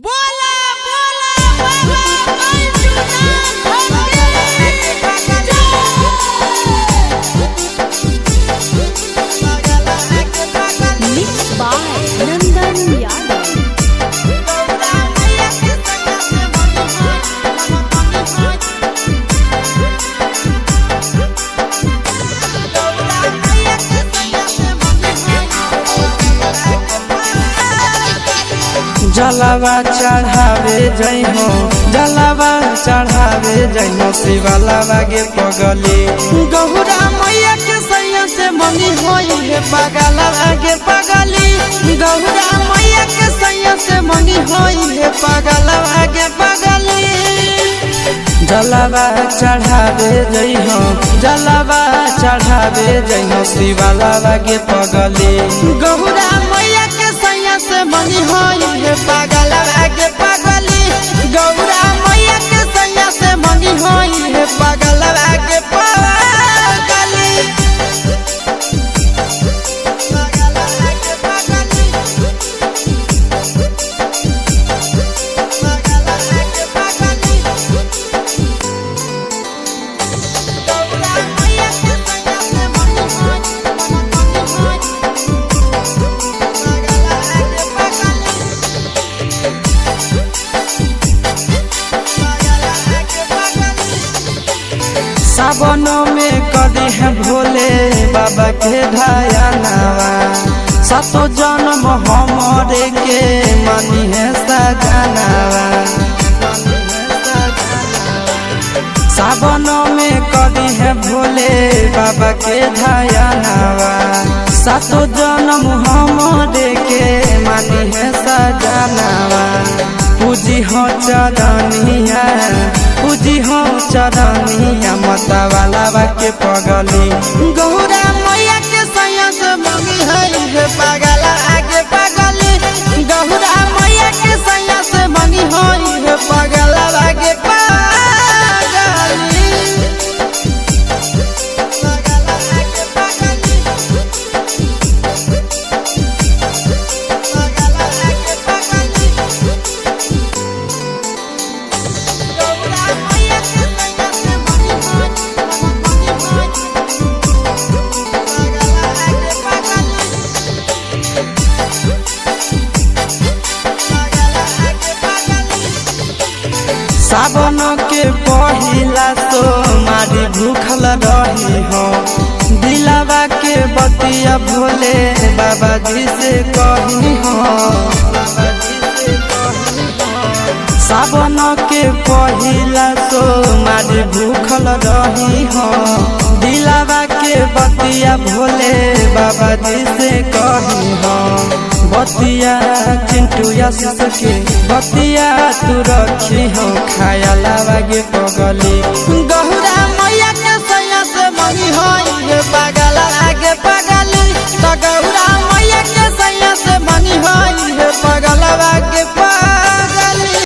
बोला बोला बाबा मिक्स बाय नंदन यादव। जलावा चढ़ावे जई हो, जलावा चढ़ावे जई हो, शिवलावा के पगली गहुरा मैया के सैया से मंगी होई है पगलावा के पगली गहुरा मैया के सैया से मंगी होई है पगलावा के पगली। जलावा चढ़ावे जई हो, जलावा चढ़ावे जई हो, शिवलावा के पगली गहुरा मैया के सैया से मंगी होई है पगलावा के पगली गौरा मैया के सैया से मंगी होई है पगलावा के पगली। सावनों में कदी है भोले बाबा के ढायानावा सतो जन्म हमरे के मनी है सजनावा। सावनों में कदी है भोले बाबा के ढायानावा सतो जन्म हमरे के मनी है सजनावा। पूजी हो चरनिया, पूजी हो चरनिया, माता वाला के पगली गहुरा मैया के सैया से मंगी है पगला आगे पगली गहुरा मैया के सैया से मंगी है पगला आगे पगली। सावन के पहिला तो मारी भूखल रही हो, दिलावा के बतिया भोले बाबा जी से कही हो। सावन के पहिला तो मारी भूखल रही हो, दिलावा के बतिया भोले बाबा जी से कही हो। बतिया चिंटू यश के बतिया तू रखी हो, खाया लावा के पगली